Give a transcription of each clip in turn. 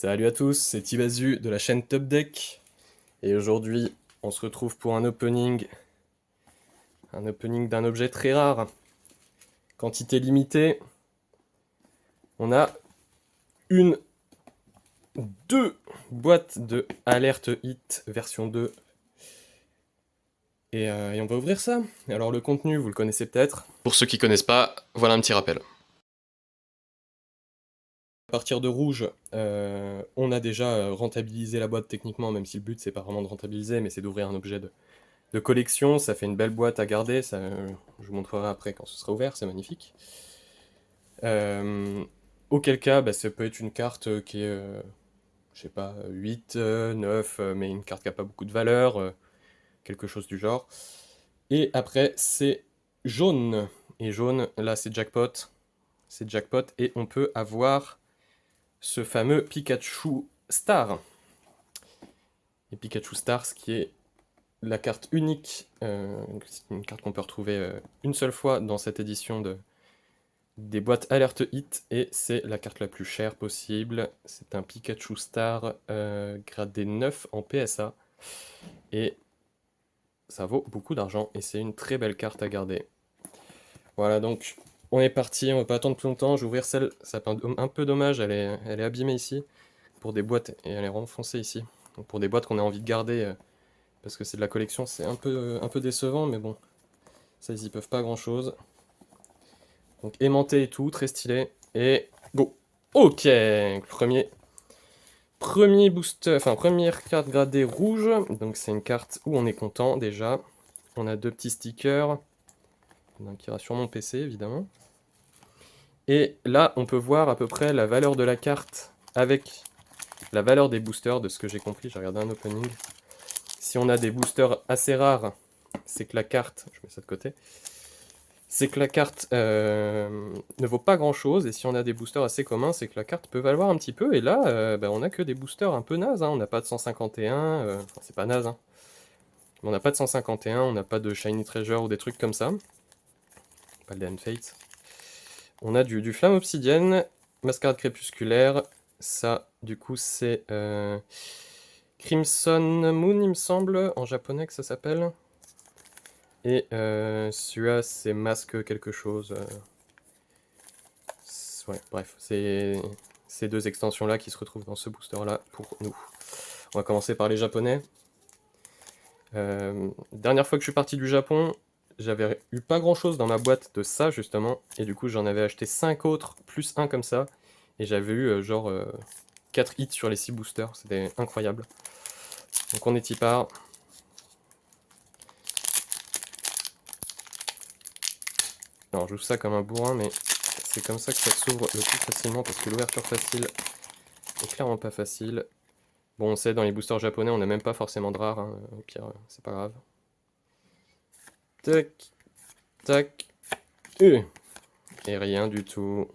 Salut à tous, c'est Tibazu de la chaîne Top Deck. Et aujourd'hui, on se retrouve pour un opening d'un objet très rare. Quantité limitée. On a deux boîtes de Alert Hit version 2. Et on va ouvrir ça. Alors le contenu, vous le connaissez peut-être. Pour ceux qui connaissent pas, voilà un petit rappel. À partir de rouge, on a déjà rentabilisé la boîte techniquement, même si le but c'est pas vraiment de rentabiliser, mais c'est d'ouvrir un objet de collection. Ça fait une belle boîte à garder, ça, je vous montrerai après quand ce sera ouvert, c'est magnifique. Auquel cas, bah, ça peut être une carte qui est, je sais pas, 8, 9, mais une carte qui n'a pas beaucoup de valeur, quelque chose du genre. Et après, c'est jaune. Et jaune, là, c'est jackpot. C'est jackpot, et on peut avoir ce fameux Pikachu Star. Et Pikachu Star, ce qui est la carte unique, c'est une carte qu'on peut retrouver une seule fois dans cette édition des boîtes Alert Hit, et c'est la carte la plus chère possible. C'est un Pikachu Star gradé 9 en PSA, et ça vaut beaucoup d'argent, et c'est une très belle carte à garder. Voilà, donc on est parti, on va pas attendre plus longtemps, je vais ouvrir celle, ça fait un peu dommage, elle est abîmée ici, pour des boîtes, et elle est renfoncée ici. Donc pour des boîtes qu'on a envie de garder, parce que c'est de la collection, c'est un peu décevant, mais bon, ça ils y peuvent pas grand chose. Donc aimanté et tout, très stylé, et go. Ok, premier booster, enfin première carte gradée rouge, donc c'est une carte où on est content déjà. On a deux petits stickers, qui ira sur mon PC évidemment. Et là on peut voir à peu près la valeur de la carte avec la valeur des boosters, de ce que j'ai compris, j'ai regardé un opening. Si on a des boosters assez rares, c'est que la carte, je mets ça de côté, c'est que la carte ne vaut pas grand chose, et si on a des boosters assez communs, c'est que la carte peut valoir un petit peu, et là, bah, on a que des boosters un peu nazes, hein. On n'a pas de 151, enfin c'est pas naze, hein. Mais on n'a pas de 151, on n'a pas de Shiny Treasure ou des trucs comme ça. Pas le Fate. On a du Flamme Obsidienne, Mascarade Crépusculaire, ça, du coup, c'est Crimson Moon, il me semble, en japonais que ça s'appelle. Et celui-là, c'est Masque quelque chose. Ouais, bref, c'est ces deux extensions-là qui se retrouvent dans ce booster-là pour nous. On va commencer par les japonais. Dernière fois que je suis parti du Japon, j'avais eu pas grand-chose dans ma boîte de ça, justement. Et du coup, j'en avais acheté 5 autres, plus un comme ça. Et j'avais eu genre 4 hits sur les 6 boosters. C'était incroyable. Donc on est y part. Alors, je joue ça comme un bourrin, mais c'est comme ça que ça s'ouvre le plus facilement, parce que l'ouverture facile est clairement pas facile. Bon, on sait, dans les boosters japonais, on n'a même pas forcément de rares, hein. Au pire, c'est pas grave. Tac, tac, et rien du tout.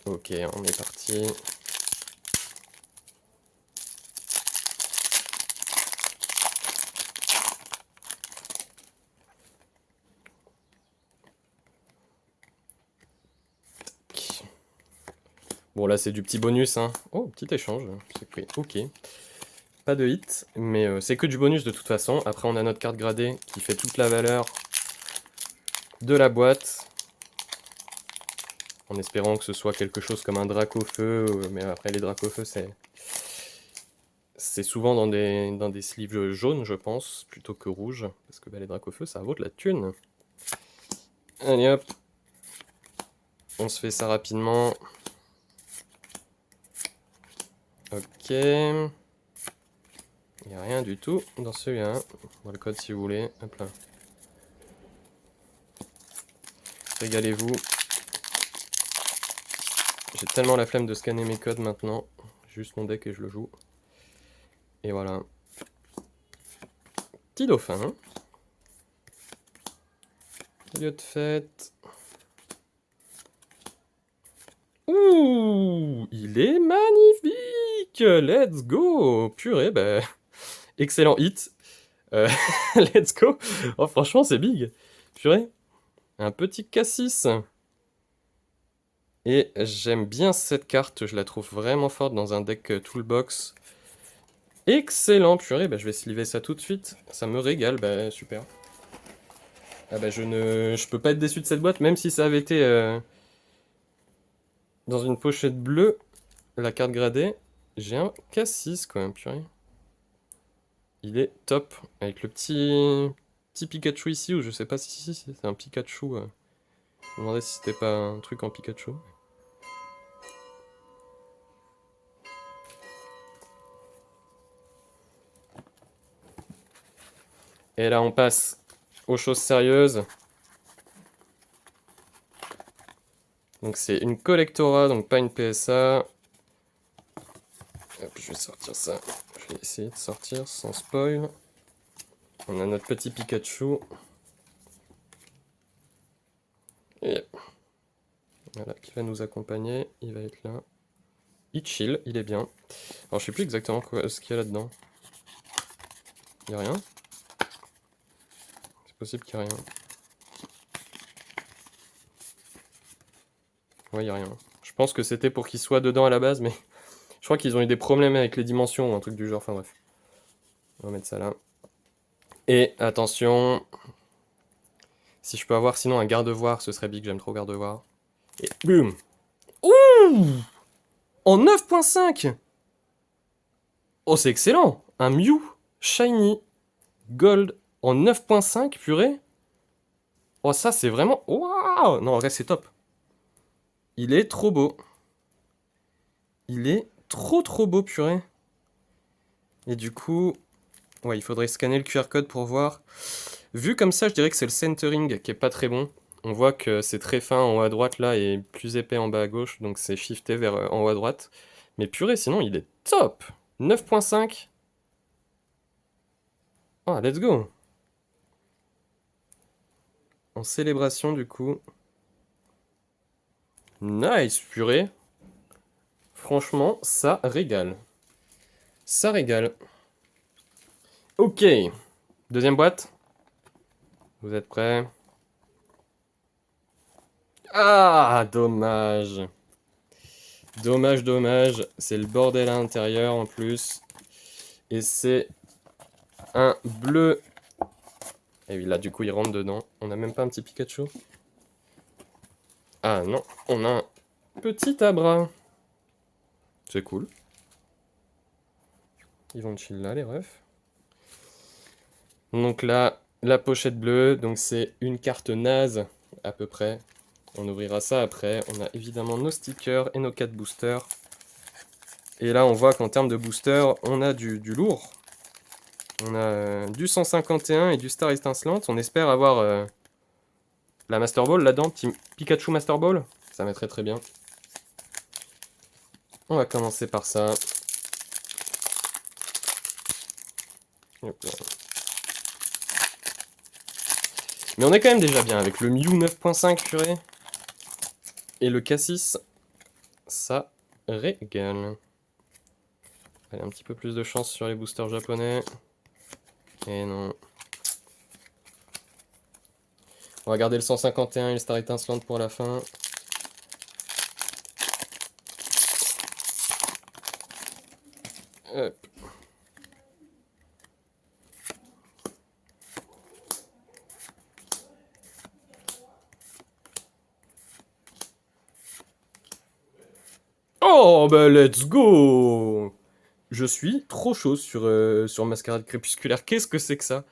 Ok, on est parti. Bon, là, c'est du petit bonus, hein. Oh, petit échange, c'est pris. Ok. Pas de hit, mais c'est que du bonus de toute façon. Après, on a notre carte gradée qui fait toute la valeur de la boîte. En espérant que ce soit quelque chose comme un Dracofeu, mais après, les Dracofeu, c'est souvent dans des sleeves jaunes, je pense, plutôt que rouges. Parce que bah, les Dracofeu, ça vaut de la thune. Allez hop. On se fait ça rapidement. Ok. Il n'y a rien du tout dans celui-là. Bon, le code si vous voulez. Hop là. Régalez-vous. J'ai tellement la flemme de scanner mes codes maintenant. Juste mon deck et je le joue. Et voilà. Petit dauphin. Lieu de fête. Ouh, il est magnifique. Let's go. Purée, bah, excellent hit. Let's go. Oh, franchement, c'est big. Purée. Un petit Cassis. Et j'aime bien cette carte, je la trouve vraiment forte dans un deck toolbox. Excellent, purée, bah, je vais sliver ça tout de suite. Ça me régale, bah super. Ah bah je peux pas être déçu de cette boîte, même si ça avait été dans une pochette bleue, la carte gradée. J'ai un K6 quand même, purée. Il est top, avec le petit Pikachu ici, ou je sais pas si c'est un Pikachu. Je me demandais si c'était pas un truc en Pikachu. Et là on passe aux choses sérieuses. Donc c'est une Collectora, donc pas une PSA. Hop, je vais sortir ça. Je vais essayer de sortir sans spoil. On a notre petit Pikachu. Et voilà, qui va nous accompagner. Il va être là. Il chill, il est bien. Alors je sais plus exactement ce qu'il y a là-dedans. Il n'y a rien? C'est possible qu'il n'y ait rien. Ouais, il n'y a rien. Je pense que c'était pour qu'il soit dedans à la base, mais je crois qu'ils ont eu des problèmes avec les dimensions ou un truc du genre. Enfin bref. On va mettre ça là. Et attention. Si je peux avoir sinon un garde-voir, ce serait big, j'aime trop garde-voir. Et boum! Ouh! En 9.5! Oh, c'est excellent! Un Mew Shiny Gold en 9.5, purée! Oh, ça, c'est vraiment... Waouh! Non, en vrai, c'est top. Il est trop beau. Il est trop beau, purée. Et du coup... Ouais, il faudrait scanner le QR code pour voir. Vu comme ça, je dirais que c'est le centering qui est pas très bon. On voit que c'est très fin en haut à droite là et plus épais en bas à gauche, donc c'est shifté vers en haut à droite. Mais purée, sinon il est top! 9.5. Ah, let's go! En célébration du coup. Nice, purée! Franchement, ça régale. Ça régale. Ok, deuxième boîte. Vous êtes prêts? Ah, dommage. Dommage. C'est le bordel à l'intérieur en plus. Et c'est un bleu. Et oui, là, du coup, il rentre dedans. On n'a même pas un petit Pikachu? Ah non, on a un petit Abra. C'est cool. Ils vont chill là, les refs. Donc là, la pochette bleue. Donc c'est une carte naze, à peu près. On ouvrira ça après. On a évidemment nos stickers et nos 4 boosters. Et là, on voit qu'en termes de boosters, on a du lourd. On a du 151 et du Star Étincelante. On espère avoir la Master Ball là-dedans. Petit Pikachu Master Ball. Ça mettrait très bien. On va commencer par ça. Hop là. Mais on est quand même déjà bien avec le Mew 9.5 purée. Et le K6. Ça régale. Allez, un petit peu plus de chance sur les boosters japonais. Et non. On va garder le 151 et le Star Étincelante pour la fin. Hop. Oh, bah let's go! Je suis trop chaud sur Mascarade Crépusculaire. Qu'est-ce que c'est que ça?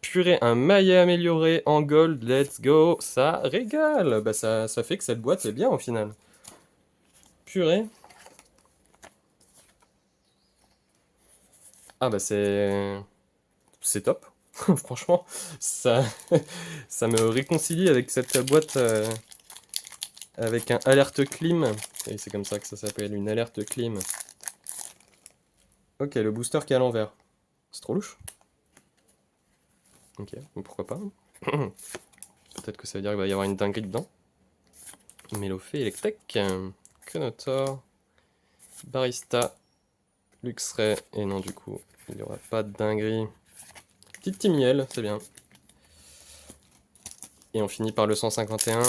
Purée, un maillet amélioré en gold, let's go! Ça régale! Bah ça fait que cette boîte est bien au final. Purée. Ah bah c'est top. Franchement, ça, ça me réconcilie avec cette boîte avec un alerte clim. Et c'est comme ça que ça s'appelle, une alerte clim. Ok, le booster qui est à l'envers. C'est trop louche. Ok, bon, pourquoi pas. Peut-être que ça veut dire qu'il va y avoir une dinguerie dedans. Mélofée, Electek, Kenotor, Barista, Luxray, et non du coup, il n'y aura pas de dinguerie. Petite Timiel, c'est bien. Et on finit par le 151.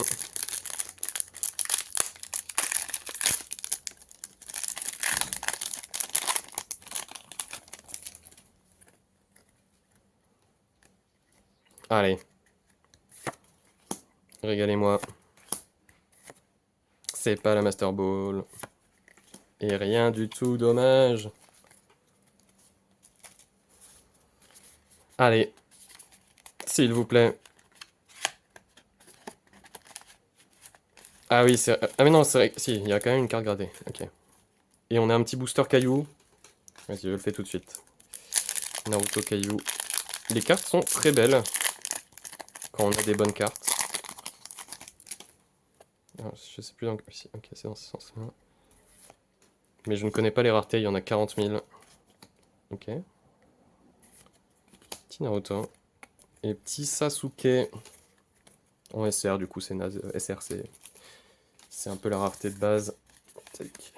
Allez. Régalez-moi. C'est pas la Master Ball. Et rien du tout, dommage. Allez. S'il vous plaît. Ah oui, c'est... Ah mais non, c'est vrai. Si, il y a quand même une carte gradée. Ok. Et on a un petit booster caillou. Vas-y, je le fais tout de suite. Naruto caillou. Les cartes sont très belles. Quand on a des bonnes cartes. Alors, je sais plus dans... Si, ok, c'est dans ce sens-là. Mais je ne connais pas les raretés, il y en a 40 000. Ok. Petit Naruto. Et petit Sasuke. En SR, du coup, c'est naze. SR, c'est un peu la rareté de base. Tac.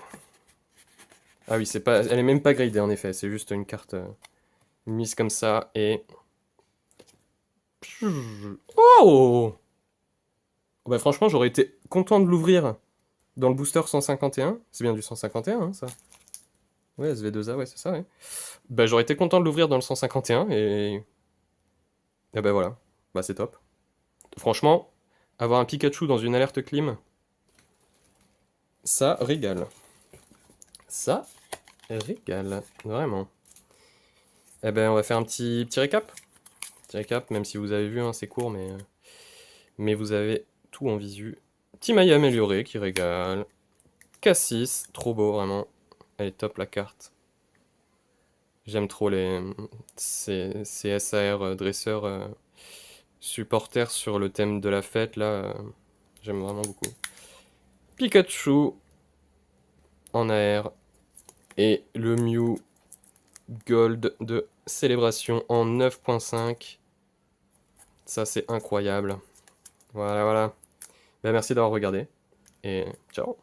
Ah oui, c'est pas... elle est même pas gradée, en effet. C'est juste une carte mise comme ça. Et... Oh! Bah franchement, j'aurais été content de l'ouvrir dans le booster 151. C'est bien du 151, hein, ça? Ouais, SV2A, ouais, c'est ça, ouais. Bah j'aurais été content de l'ouvrir dans le 151 et... Et bah voilà. Bah c'est top. Franchement, avoir un Pikachu dans une alerte clim, ça régale. Ça régale, vraiment. Eh ben on va faire un petit récap. Petit récap, même si vous avez vu, hein, c'est court, mais vous avez tout en visu. Petit maille amélioré qui régale. Cassis, trop beau, vraiment. Elle est top la carte. J'aime trop ces SAR dresseurs supporters sur le thème de la fête, là. J'aime vraiment beaucoup. Pikachu en AR. Et le Mew Gold de Célébration en 9.5. Ça, c'est incroyable. Voilà, voilà. Ben, merci d'avoir regardé. Et ciao.